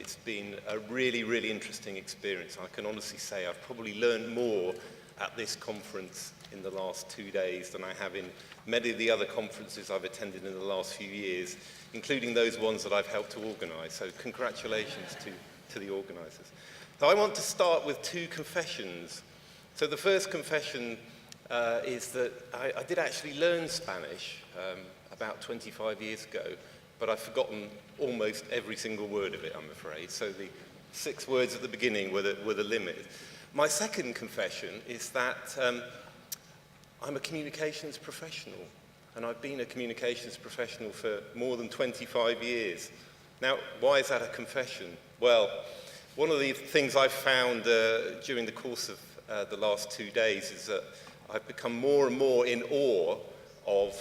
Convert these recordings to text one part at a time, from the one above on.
It's been a really, really interesting experience. I can honestly say I've probably learned more at this conference in the last 2 days than I have in many of the other conferences I've attended in the last few years, including those ones that I've helped to organise. So congratulations to the organisers. So I want to start with 2 confessions. So the first confession is that I did actually learn Spanish about 25 years ago, but I've forgotten almost every single word of it, I'm afraid. So the 6 words at the beginning were the limit. My second confession is that I'm a communications professional, and I've been a communications professional for more than 25 years. Now, why is that a confession? Well, one of the things I've found during the course of the last 2 days is that I've become more and more in awe of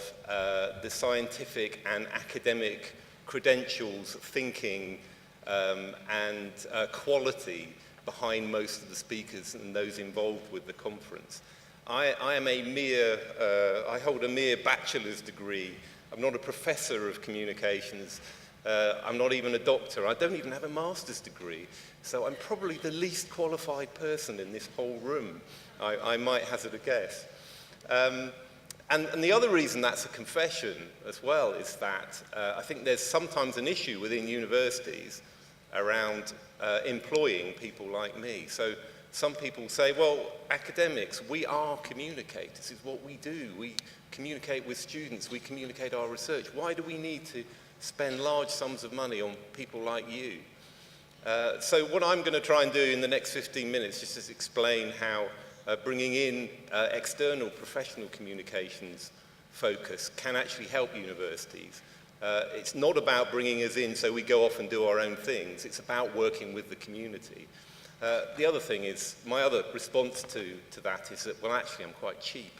the scientific and academic credentials, thinking, and quality behind most of the speakers and those involved with the conference. I hold a mere bachelor's degree. I'm not a professor of communications. I'm not even a doctor. I don't even have a master's degree. So I'm probably the least qualified person in this whole room. I might hazard a guess. And the other reason that's a confession as well is that I think there's sometimes an issue within universities around employing people like me. So some people say, well, academics, we are communicators. It's what we do. We communicate with students. We communicate our research. Why do we need to spend large sums of money on people like you? So what I'm going to try and do in the next 15 minutes just is explain how bringing in external professional communications focus can actually help universities. It's not about bringing us in so we go off and do our own things. It's about working with the community. The other thing is, my other response to that is that, well, actually, I'm quite cheap.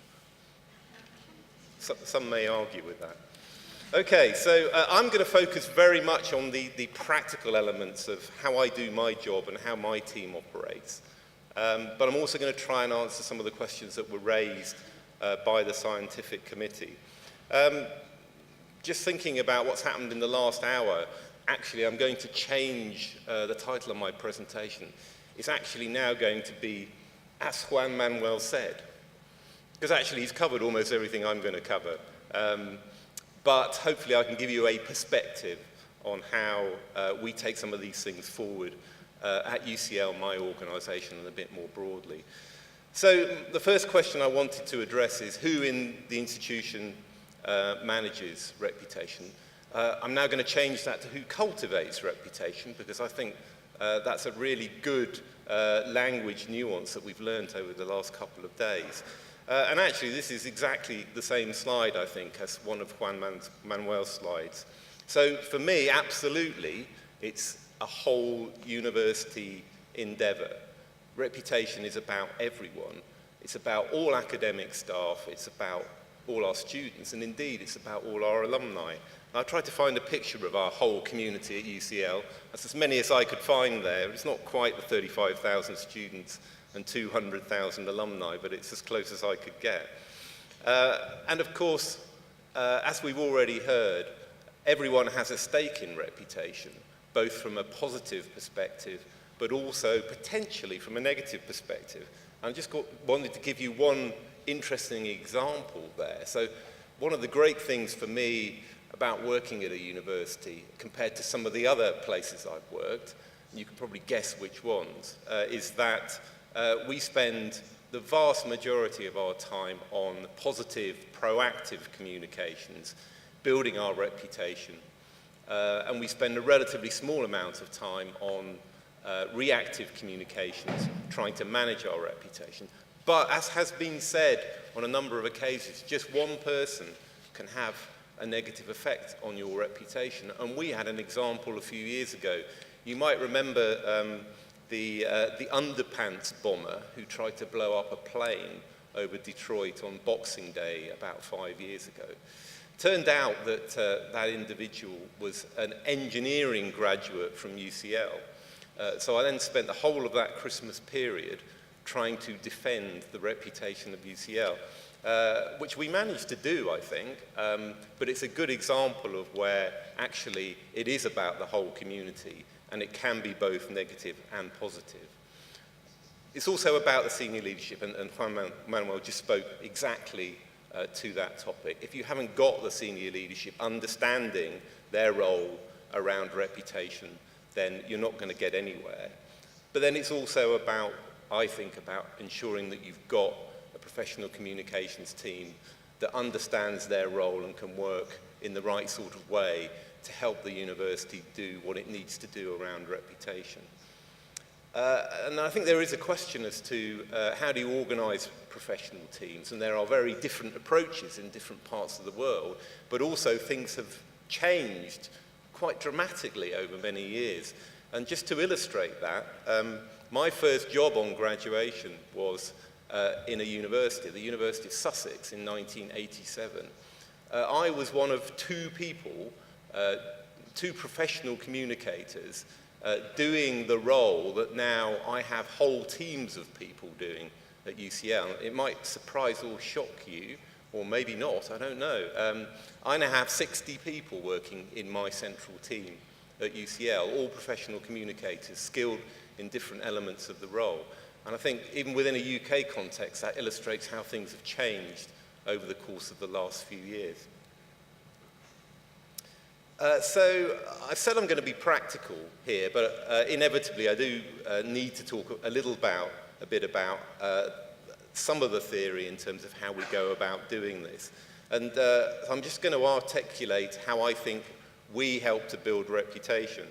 Some may argue with that. Okay, so I'm going to focus very much on the practical elements of how I do my job and how my team operates. But I'm also going to try and answer some of the questions that were raised by the scientific committee. Just thinking about what's happened in the last hour, actually I'm going to change the title of my presentation. It's actually now going to be As Juan Manuel Said, because actually he's covered almost everything I'm going to cover. But hopefully I can give you a perspective on how we take some of these things forward at UCL, my organisation, and a bit more broadly. So the first question I wanted to address is who in the institution manages reputation. I'm now going to change that to who cultivates reputation, because I think that's a really good language nuance that we've learned over the last couple of days. And actually, this is exactly the same slide, I think, as one of Juan Manuel's slides. So for me, absolutely, it's a whole university endeavour. Reputation is about everyone. It's about all academic staff. It's about all our students. And indeed, it's about all our alumni. I tried to find a picture of our whole community at UCL. That's as many as I could find there. It's not quite the 35,000 students and 200,000 alumni, but it's as close as I could get. And of course, as we've already heard, everyone has a stake in reputation, both from a positive perspective, but also potentially from a negative perspective. I just wanted to give you one interesting example there. So one of the great things for me about working at a university, compared to some of the other places I've worked, and you can probably guess which ones, is that we spend the vast majority of our time on positive, proactive communications, building our reputation, and we spend a relatively small amount of time on reactive communications, trying to manage our reputation. But as has been said on a number of occasions, just one person can have a negative effect on your reputation. And we had an example a few years ago. You might remember the underpants bomber who tried to blow up a plane over Detroit on Boxing Day about 5 years ago. Turned out that that individual was an engineering graduate from UCL. So I then spent the whole of that Christmas period trying to defend the reputation of UCL, which we managed to do, I think, but it's a good example of where actually it is about the whole community and it can be both negative and positive. It's also about the senior leadership, and Juan Manuel just spoke exactly to that topic. If you haven't got the senior leadership understanding their role around reputation, then you're not going to get anywhere. But then it's also about, I think, about ensuring that you've got a professional communications team that understands their role and can work in the right sort of way to help the university do what it needs to do around reputation. And I think there is a question as to how do you organise professional teams, and there are very different approaches in different parts of the world, but also things have changed quite dramatically over many years. And just to illustrate that, my first job on graduation was in a university, the University of Sussex in 1987. I was one of two people, two professional communicators, doing the role that now I have whole teams of people doing at UCL. It might surprise or shock you, or maybe not, I don't know. I now have 60 people working in my central team at UCL, all professional communicators, skilled in different elements of the role. And I think even within a UK context, that illustrates how things have changed over the course of the last few years. So I said I'm going to be practical here, but inevitably I do need to talk a bit about some of the theory in terms of how we go about doing this. And I'm just going to articulate how I think we help to build reputation.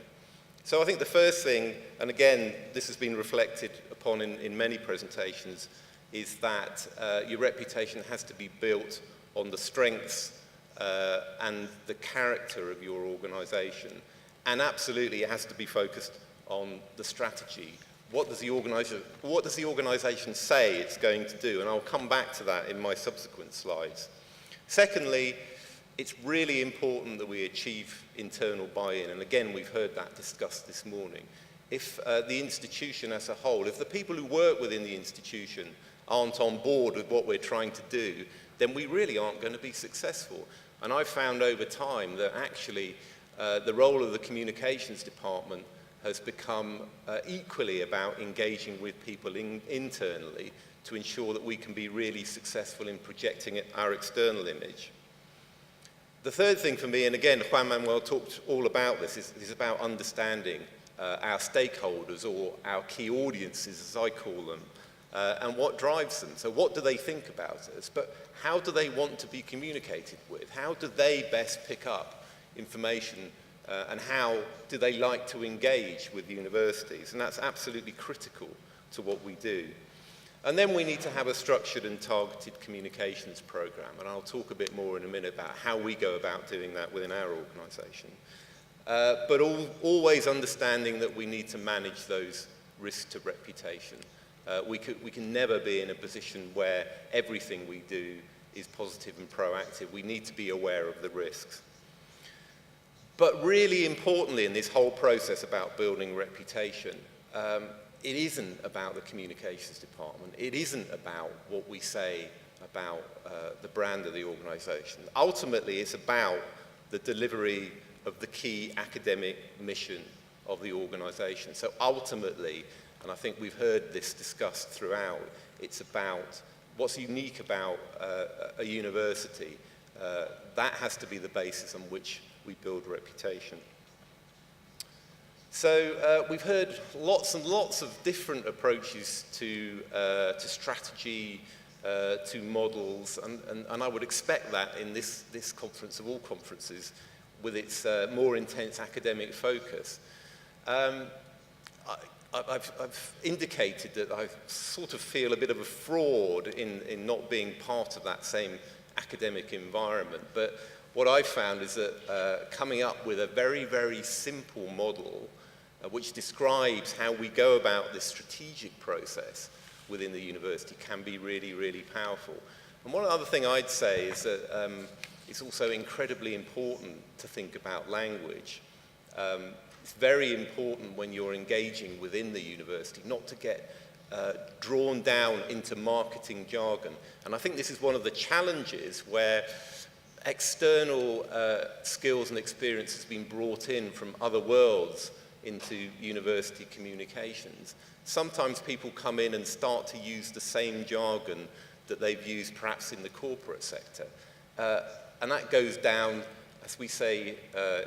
So I think the first thing, and again, this has been reflected upon in many presentations, is that your reputation has to be built on the strengths and the character of your organisation. And absolutely, it has to be focused on the strategy. What does the organisation say it's going to do? And I'll come back to that in my subsequent slides. Secondly, it's really important that we achieve internal buy-in. And again, we've heard that discussed this morning. If the institution as a whole, if the people who work within the institution aren't on board with what we're trying to do, then we really aren't going to be successful. And I've found over time that actually the role of the communications department has become equally about engaging with people internally to ensure that we can be really successful in projecting our external image. The third thing for me, and again, Juan Manuel talked all about this, is about understanding our stakeholders, or our key audiences, as I call them, and what drives them. So what do they think about us? But how do they want to be communicated with? How do they best pick up information, and how do they like to engage with universities? And that's absolutely critical to what we do. And then we need to have a structured and targeted communications program, and I'll talk a bit more in a minute about how we go about doing that within our organisation. But always understanding that we need to manage those risks to reputation. We can never be in a position where everything we do is positive and proactive. We need to be aware of the risks. But really importantly in this whole process about building reputation, it isn't about the communications department. It isn't about what we say about the brand of the organisation. Ultimately, it's about the delivery of the key academic mission of the organisation. So ultimately, and I think we've heard this discussed throughout, it's about what's unique about a university. That has to be the basis on which we build reputation. So we've heard lots and lots of different approaches to strategy, to models, and I would expect that in this conference of all conferences, with its more intense academic focus. I've indicated that I sort of feel a bit of a fraud in not being part of that same academic environment, but what I've found is that coming up with a very, very simple model which describes how we go about this strategic process within the university can be really, really powerful. And one other thing I'd say is that it's also incredibly important to think about language. It's very important when you're engaging within the university not to get drawn down into marketing jargon. And I think this is one of the challenges where external skills and experience has been brought in from other worlds into university communications, sometimes people come in and start to use the same jargon that they've used perhaps in the corporate sector. And that goes down, as we say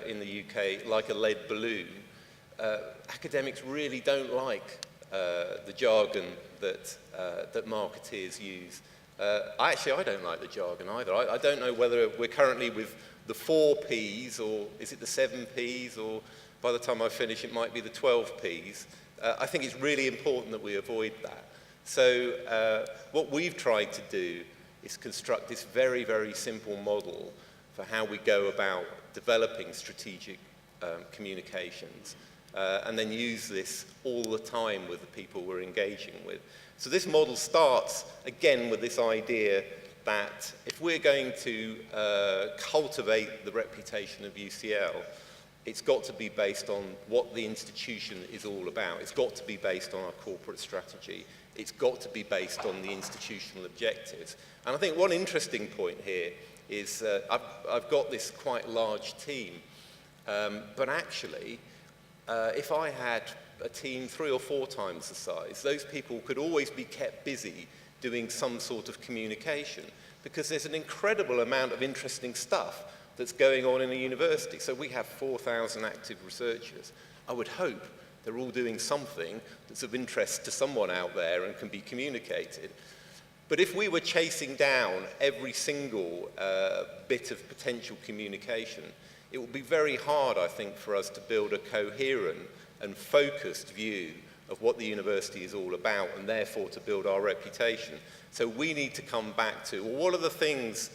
in the UK, like a lead balloon. Academics really don't like the jargon that marketeers use. I don't like the jargon either. I don't know whether we're currently with the 4 Ps, or is it the 7 Ps, or by the time I finish it might be the 12 Ps. I think it's really important that we avoid that. So what we've tried to do is construct this very, very simple model for how we go about developing strategic communications, and then use this all the time with the people we're engaging with. So this model starts, again, with this idea that if we're going to cultivate the reputation of UCL, it's got to be based on what the institution is all about. It's got to be based on our corporate strategy. It's got to be based on the institutional objectives. And I think one interesting point here is I've got this quite large team, but actually, if I had a team 3 or 4 times the size, those people could always be kept busy doing some sort of communication, because there's an incredible amount of interesting stuff that's going on in a university. So we have 4,000 active researchers. I would hope they're all doing something that's of interest to someone out there and can be communicated. But if we were chasing down every single bit of potential communication, it would be very hard, I think, for us to build a coherent and focused view of what the university is all about, and therefore to build our reputation. So we need to come back to, well, what are the things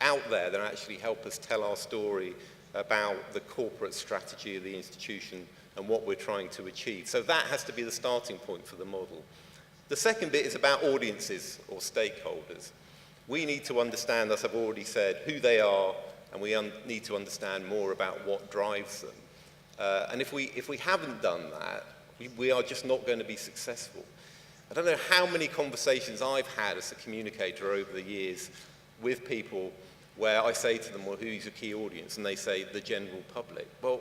out there that actually help us tell our story about the corporate strategy of the institution and what we're trying to achieve. So that has to be the starting point for the model. The second bit is about audiences or stakeholders. We need to understand, as I've already said, who they are, and we need to understand more about what drives them. And if we haven't done that, we are just not going to be successful. I don't know how many conversations I've had as a communicator over the years with people where I say to them, well, who's your key audience? And they say, the general public. Well,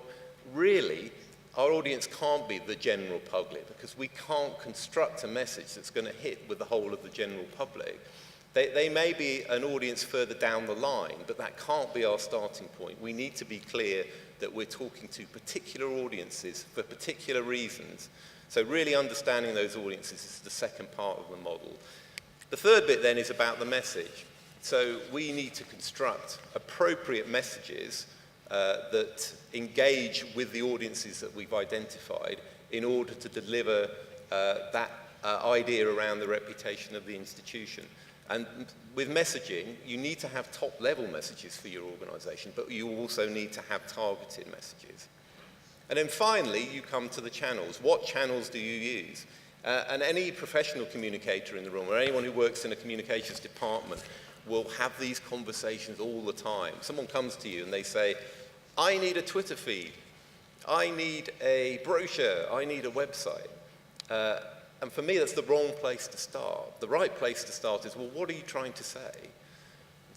really, our audience can't be the general public, because we can't construct a message that's going to hit with the whole of the general public. They may be an audience further down the line, but that can't be our starting point. We need to be clear that we're talking to particular audiences for particular reasons. So really understanding those audiences is the second part of the model. The third bit then is about the message. So we need to construct appropriate messages that engage with the audiences that we've identified in order to deliver that idea around the reputation of the institution. And with messaging, you need to have top-level messages for your organization, but you also need to have targeted messages. And then finally, you come to the channels. What channels do you use? And any professional communicator in the room, or anyone who works in a communications department, will have these conversations all the time. Someone comes to you and they say, I need a Twitter feed, I need a brochure, I need a website. And for me, that's the wrong place to start. The right place to start is, well, what are you trying to say?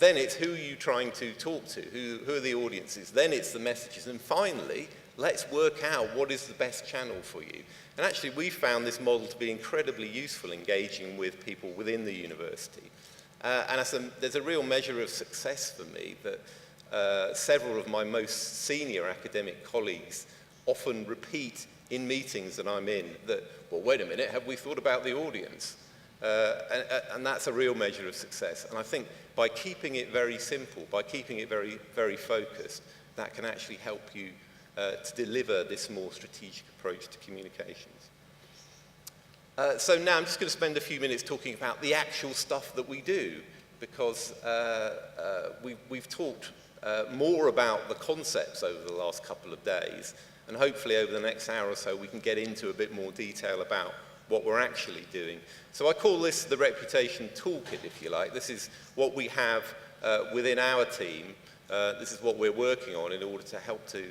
Then it's who are you trying to talk to? Who are the audiences? Then it's the messages. And finally, let's work out what is the best channel for you. And actually, we found this model to be incredibly useful engaging with people within the university. And there's a real measure of success for me that several of my most senior academic colleagues often repeat in meetings that I'm in that, well, wait a minute, have we thought about the audience? And that's a real measure of success. And I think by keeping it very simple, by keeping it very, very focused, that can actually help you to deliver this more strategic approach to communications. So now I'm just going to spend a few minutes talking about the actual stuff that we do, because we've talked more about the concepts over the last couple of days, and hopefully over the next hour or so we can get into a bit more detail about what we're actually doing. So I call this the reputation toolkit, if you like. This is what we have within our team. This is what we're working on in order to help to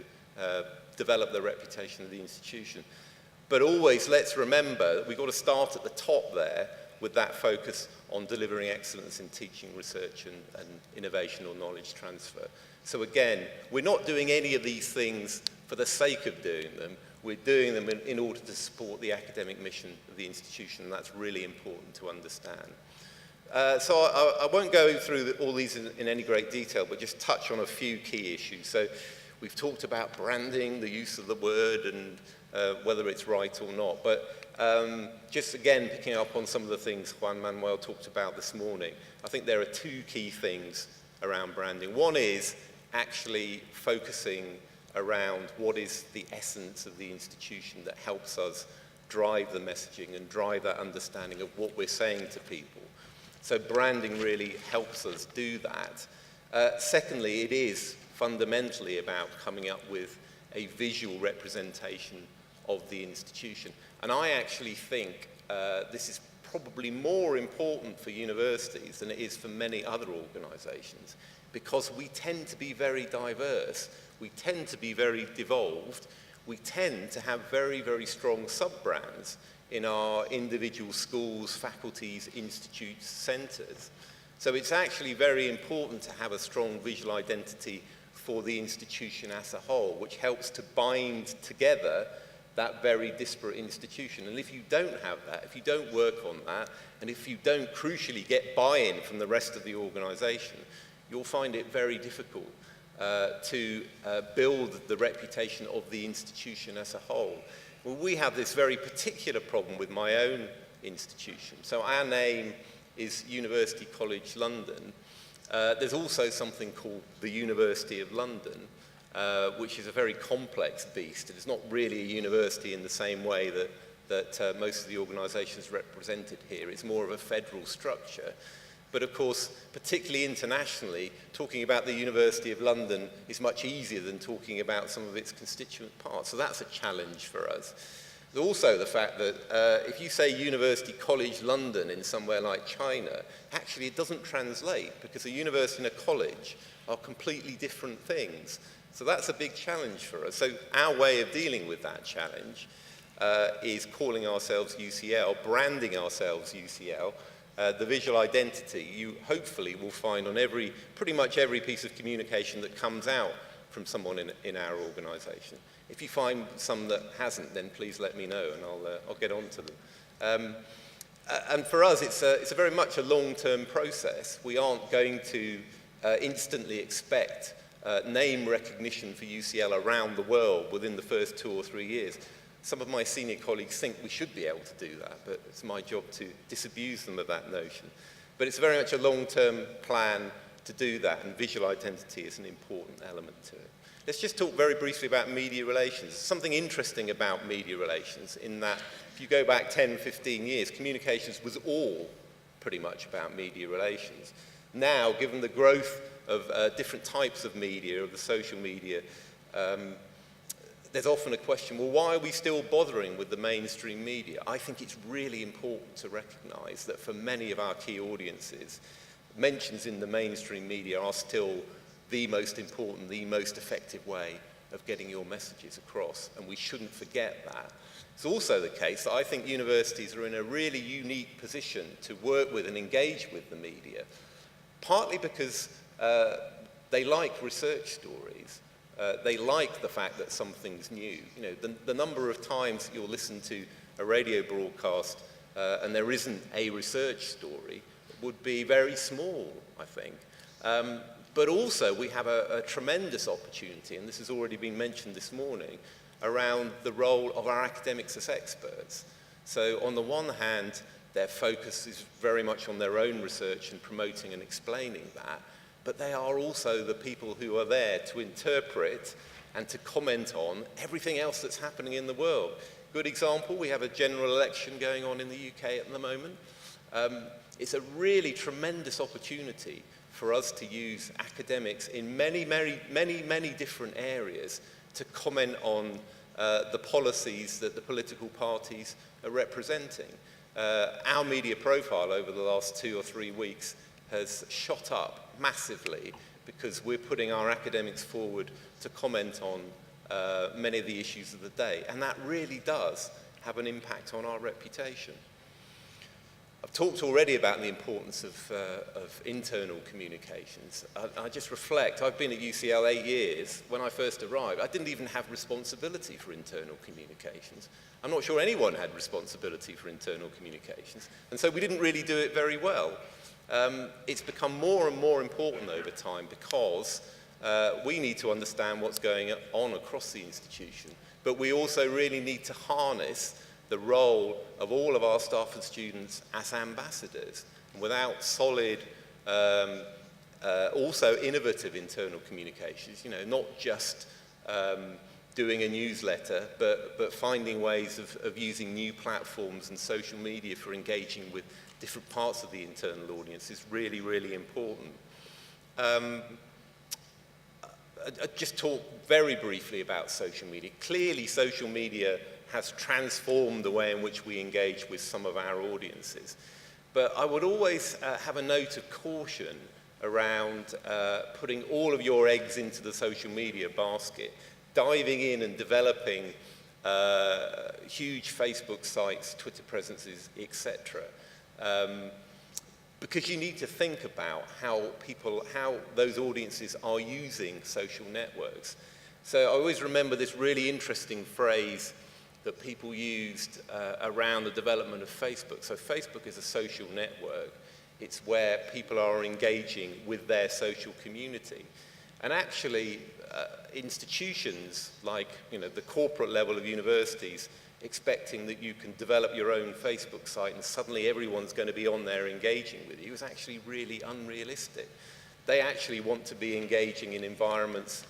develop the reputation of the institution. But always let's remember that we've got to start at the top there with that focus on delivering excellence in teaching, research, and innovation or knowledge transfer. So again, we're not doing any of these things for the sake of doing them. We're doing them in order to support the academic mission of the institution, and that's really important to understand. So I won't go through all these in any great detail, but just touch on a few key issues. So we've talked about branding, the use of the word, and whether it's right or not. But just again, picking up on some of the things Juan Manuel talked about this morning, I think there are two key things around branding. One is actually focusing around what is the essence of the institution that helps us drive the messaging and drive that understanding of what we're saying to people. So branding really helps us do that. Secondly, it is fundamentally about coming up with a visual representation of the institution. And I actually think this is probably more important for universities than it is for many other organizations, because we tend to be very diverse, we tend to be very devolved, we tend to have very, very strong sub-brands in our individual schools, faculties, institutes, centers. So it's actually very important to have a strong visual identity for the institution as a whole, which helps to bind together that very disparate institution. And if you don't have that, if you don't work on that, and if you don't crucially get buy-in from the rest of the organization, you'll find it very difficult to build the reputation of the institution as a whole. Well, we have this very particular problem with my own institution. So our name is University College London. There's also something called the University of London, which is a very complex beast. It's not really a university in the same way that most of the organizations represented here. It's more of a federal structure. But of course, particularly internationally, talking about the University of London is much easier than talking about some of its constituent parts. So that's a challenge for us. There's also the fact that if you say University College London in somewhere like China, actually it doesn't translate, because a university and a college are completely different things. So that's a big challenge for us. So our way of dealing with that challenge is calling ourselves UCL, branding ourselves UCL. The visual identity you hopefully will find on pretty much every piece of communication that comes out from someone in our organization. If you find some that hasn't, then please let me know and I'll get on to them. And for us, it's a very much a long-term process. We aren't going to instantly expect name recognition for UCL around the world within the first 2 or 3 years. Some of my senior colleagues think we should be able to do that, but it's my job to disabuse them of that notion. But it's very much a long-term plan to do that, and visual identity is an important element to it. Let's just talk very briefly about media relations. There's something interesting about media relations in that if you go back 10, 15 years, communications was all pretty much about media relations. Now, given the growth of different types of media, of the social media, there's often a question, well, why are we still bothering with the mainstream media? I think it's really important to recognize that for many of our key audiences, mentions in the mainstream media are still the most important, the most effective way of getting your messages across, and we shouldn't forget that. It's also the case that I think universities are in a really unique position to work with and engage with the media, partly because they like research stories. They like the fact that something's new. You know, the number of times you'll listen to a radio broadcast and there isn't a research story would be very small, I think. But also we have a tremendous opportunity, and this has already been mentioned this morning, around the role of our academics as experts. So on the one hand, their focus is very much on their own research and promoting and explaining that, but they are also the people who are there to interpret and to comment on everything else that's happening in the world. Good example, we have a general election going on in the UK at the moment. It's a really tremendous opportunity for us to use academics in many different areas to comment on the policies that the political parties are representing. Our media profile over the last 2 or 3 weeks has shot up massively because we're putting our academics forward to comment on many of the issues of the day, and that really does have an impact on our reputation. I've talked already about the importance of internal communications. I just reflect, I've been at UCL 8 years. When I first arrived, I didn't even have responsibility for internal communications. I'm not sure anyone had responsibility for internal communications, and so we didn't really do it very well. It's become more and more important over time because we need to understand what's going on across the institution, but we also really need to harness the role of all of our staff and students as ambassadors. And without solid, also innovative internal communications, not just doing a newsletter, but finding ways of using new platforms and social media for engaging with different parts of the internal audience is really, really important. I just talk very briefly about social media. Clearly, social media has transformed the way in which we engage with some of our audiences. But I would always have a note of caution around putting all of your eggs into the social media basket, diving in and developing huge Facebook sites, Twitter presences, etc. Because you need to think about how those audiences are using social networks. So I always remember this really interesting phrase that people used around the development of Facebook. So Facebook is a social network. It's where people are engaging with their social community. And actually, institutions like the corporate level of universities expecting that you can develop your own Facebook site and suddenly everyone's going to be on there engaging with you is actually really unrealistic. They actually want to be engaging in environments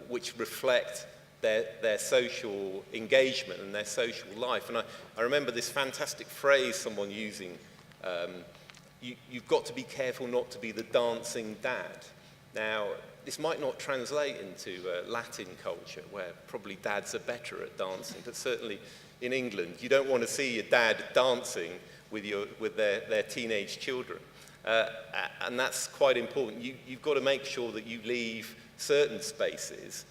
which reflect their social engagement and their social life. And I remember this fantastic phrase someone using, you've got to be careful not to be the dancing dad. Now, this might not translate into Latin culture, where probably dads are better at dancing, but certainly in England, you don't want to see your dad dancing with their teenage children. And that's quite important. You've got to make sure that you leave certain spaces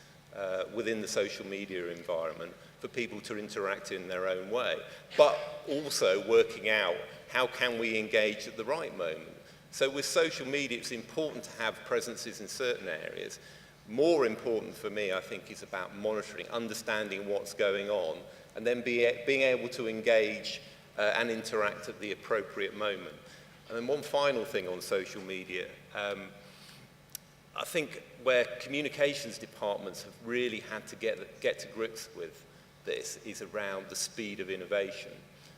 within the social media environment for people to interact in their own way, but also working out how can we engage at the right moment. So with social media, it's important to have presences in certain areas. More important for me, I think, is about monitoring, understanding what's going on, and then being able to engage and interact at the appropriate moment. And then one final thing on social media. I think where communications departments have really had to get to grips with this is around the speed of innovation.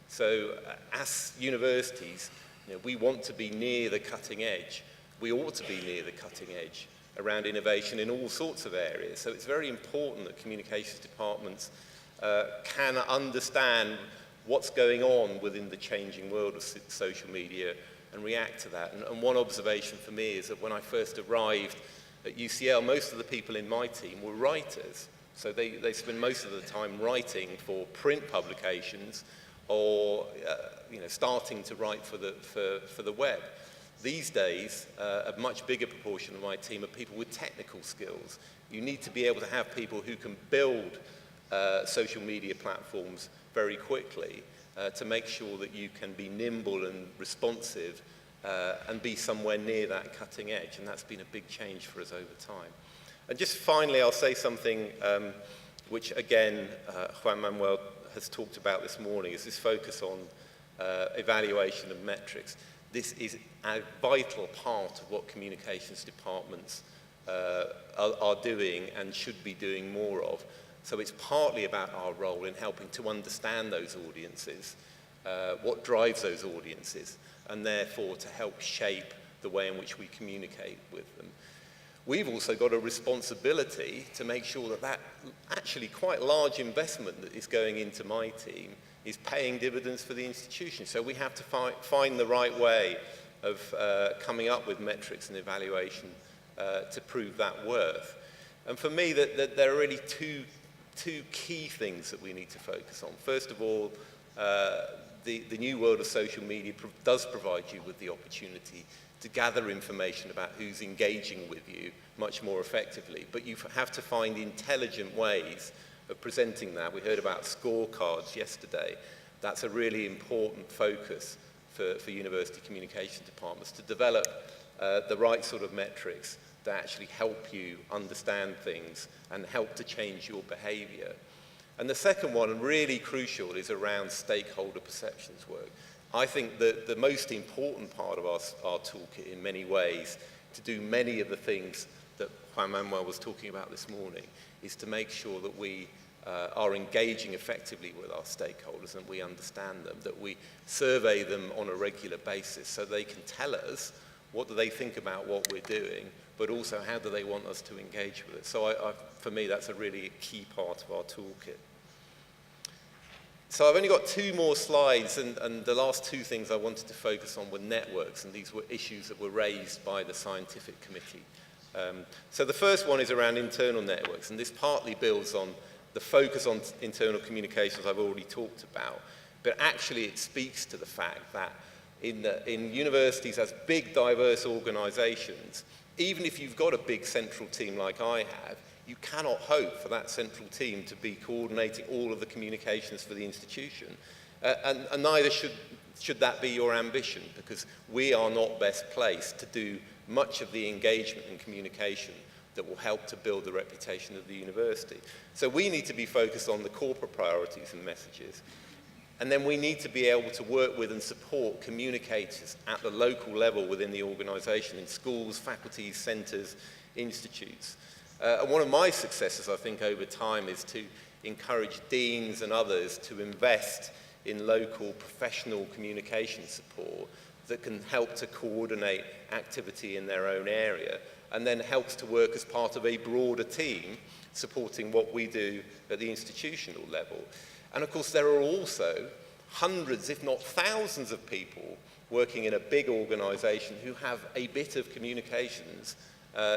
So as universities, we want to be near the cutting edge. We ought to be near the cutting edge around innovation in all sorts of areas. So it's very important that communications departments can understand what's going on within the changing world of social media and react to that. And one observation for me is that when I first arrived at UCL, most of the people in my team were writers. So they spend most of the time writing for print publications or starting to write for the web. These days, a much bigger proportion of my team are people with technical skills. You need to be able to have people who can build social media platforms very quickly to make sure that you can be nimble and responsive and be somewhere near that cutting edge. And that's been a big change for us over time. And just finally, I'll say something which, again, Juan Manuel has talked about this morning, is this focus on evaluation of metrics. This is a vital part of what communications departments are doing and should be doing more of. So it's partly about our role in helping to understand those audiences, what drives those audiences, and therefore to help shape the way in which we communicate with them. We've also got a responsibility to make sure that that actually quite large investment that is going into my team is paying dividends for the institution. So we have to find the right way of coming up with metrics and evaluation to prove that worth. And for me, that there are really two key things that we need to focus on. First of all, the new world of social media does provide you with the opportunity to gather information about who's engaging with you much more effectively. But you have to find intelligent ways of presenting that. We heard about scorecards yesterday. That's a really important focus for university communication departments to develop the right sort of metrics that actually help you understand things and help to change your behavior. And the second one, and really crucial, is around stakeholder perceptions work. I think that the most important part of our toolkit in many ways, to do many of the things that Juan Manuel was talking about this morning, is to make sure that we are engaging effectively with our stakeholders and we understand them, that we survey them on a regular basis so they can tell us what do they think about what we're doing, but also how do they want us to engage with it. So for me, that's a really key part of our toolkit. So I've only got 2 more slides, and the last 2 things I wanted to focus on were networks, and these were issues that were raised by the scientific committee. So the first one is around internal networks, and this partly builds on the focus on internal communications I've already talked about, but actually it speaks to the fact that in universities as big, diverse organizations, even if you've got a big central team like I have, you cannot hope for that central team to be coordinating all of the communications for the institution. And neither should that be your ambition, because we are not best placed to do much of the engagement and communication that will help to build the reputation of the university. So we need to be focused on the corporate priorities and messages. And then we need to be able to work with and support communicators at the local level within the organization, in schools, faculties, centers, institutes. And one of my successes, I think, over time is to encourage deans and others to invest in local professional communication support that can help to coordinate activity in their own area, and then helps to work as part of a broader team supporting what we do at the institutional level. And of course, there are also hundreds, if not thousands, of people working in a big organization who have a bit of communications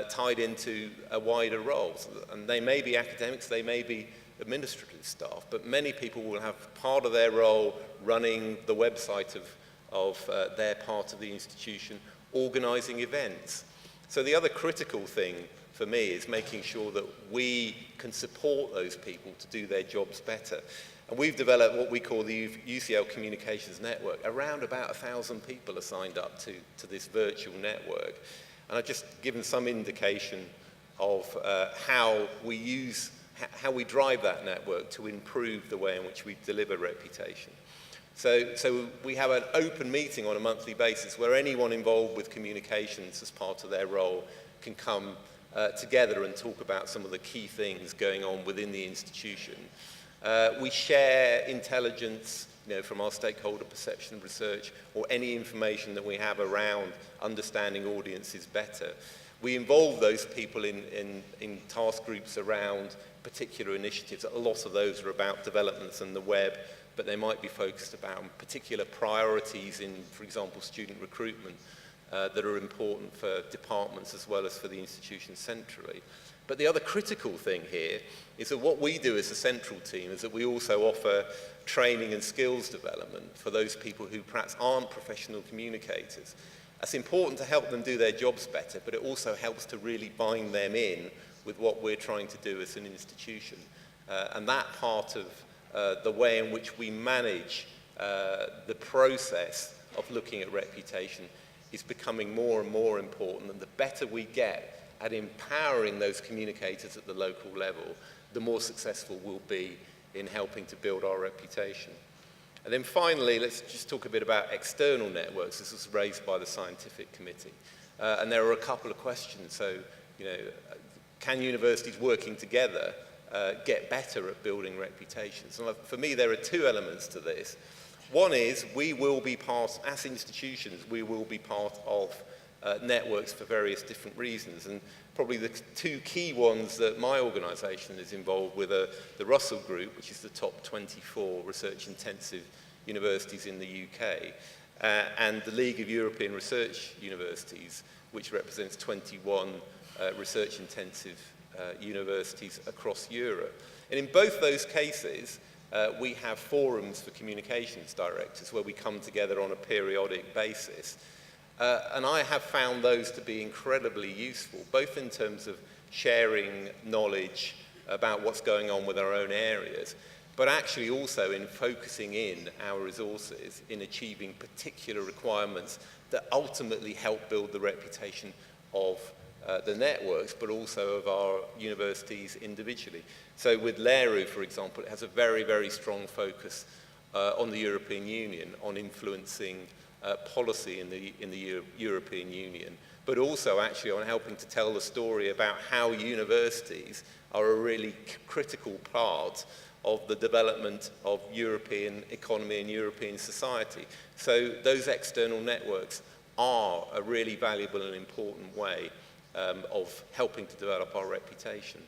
tied into a wider role. And they may be academics, they may be administrative staff, but many people will have part of their role running the website of their part of the institution, organizing events. So the other critical thing for me is making sure that we can support those people to do their jobs better. And we've developed what we call the UCL Communications Network. Around about 1,000 people are signed up to this virtual network. And I've just given some indication of how we drive that network to improve the way in which we deliver reputation. So we have an open meeting on a monthly basis where anyone involved with communications as part of their role can come together and talk about some of the key things going on within the institution. We share intelligence, from our stakeholder perception research, or any information that we have around understanding audiences better. We involve those people in task groups around particular initiatives. A lot of those are about developments and the web, but they might be focused about particular priorities in, for example, student recruitment that are important for departments as well as for the institution centrally. But the other critical thing here is that what we do as a central team is that we also offer training and skills development for those people who perhaps aren't professional communicators. It's important to help them do their jobs better, but it also helps to really bind them in with what we're trying to do as an institution. And that part of the way in which we manage the process of looking at reputation is becoming more and more important, and the better we get at empowering those communicators at the local level, the more successful we'll be in helping to build our reputation. And then finally, let's just talk a bit about external networks. This was raised by the scientific committee. And there are a couple of questions. So, can universities working together get better at building reputations? And for me, there are 2 elements to this. One is we will be part, as institutions, we will be part of networks for various different reasons. And probably the 2 key ones that my organisation is involved with are the Russell Group, which is the top 24 research-intensive universities in the UK, and the League of European Research Universities, which represents 21 research-intensive universities across Europe. And in both those cases, we have forums for communications directors where we come together on a periodic basis. And I have found those to be incredibly useful, both in terms of sharing knowledge about what's going on with our own areas, but but actually also in focusing in our resources in achieving particular requirements that ultimately help build the reputation of the networks, but also of our universities individually. So with LERU, for example, it has a very, very strong focus on the European Union, on influencing policy in the European Union, but also actually on helping to tell the story about how universities are a really critical part of the development of European economy and European society. So those external networks are a really valuable and important way of helping to develop our reputation.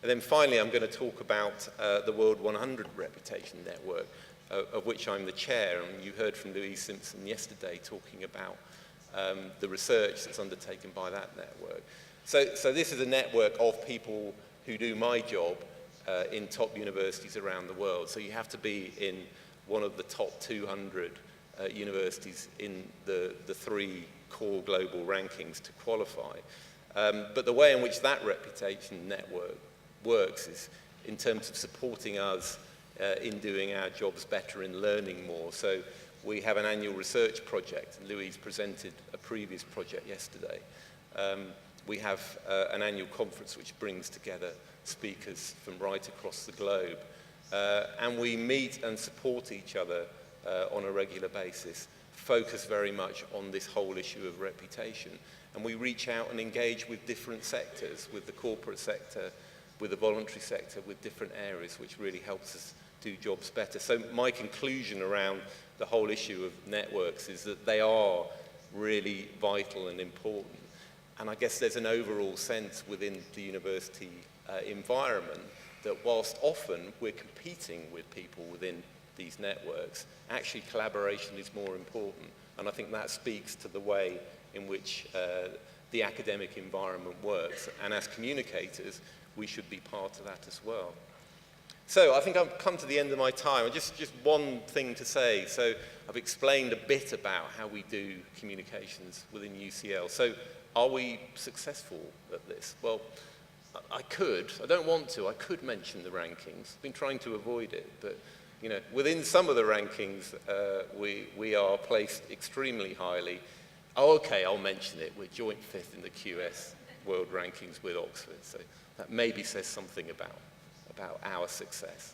And then finally, I'm going to talk about the World 100 Reputation Network, of which I'm the chair. And you heard from Louise Simpson yesterday talking about the research that's undertaken by that network. So this is a network of people who do my job in top universities around the world. So you have to be in one of the top 200 universities in the three core global rankings to qualify. But the way in which that reputation network works is in terms of supporting us in doing our jobs better, in learning more. So we have an annual research project, and Louise presented a previous project yesterday. We have an annual conference which brings together speakers from right across the globe. And we meet and support each other on a regular basis, focus very much on this whole issue of reputation. And we reach out and engage with different sectors, with the corporate sector, with the voluntary sector, with different areas, which really helps us do jobs better. So my conclusion around the whole issue of networks is that they are really vital and important. And I guess there's an overall sense within the university environment that whilst often we're competing with people within these networks, actually collaboration is more important. And I think that speaks to the way in which the academic environment works. And as communicators, we should be part of that as well. So I think I've come to the end of my time. Just one thing to say. So I've explained a bit about how we do communications within UCL. So are we successful at this? Well, I don't want to, I could mention the rankings. I've been trying to avoid it, but you know, within some of the rankings, we are placed extremely highly. Oh, okay, I'll mention it. We're joint 5th in the QS World Rankings with Oxford, so that maybe says something about our success.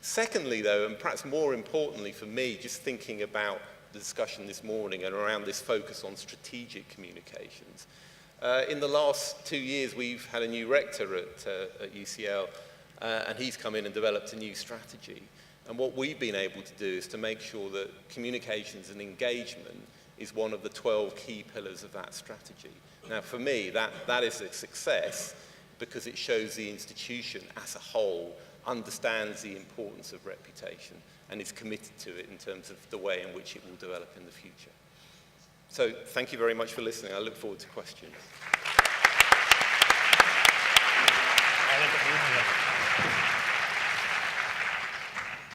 Secondly, though, and perhaps more importantly for me, just thinking about the discussion this morning and around this focus on strategic communications. In the last 2 years, we've had a new rector at UCL, and he's come in and developed a new strategy. And what we've been able to do is to make sure that communications and engagement is one of the 12 key pillars of that strategy. Now, for me, that is a success because it shows the institution as a whole understands the importance of reputation and is committed to it in terms of the way in which it will develop in the future. So thank you very much for listening. I look forward to questions.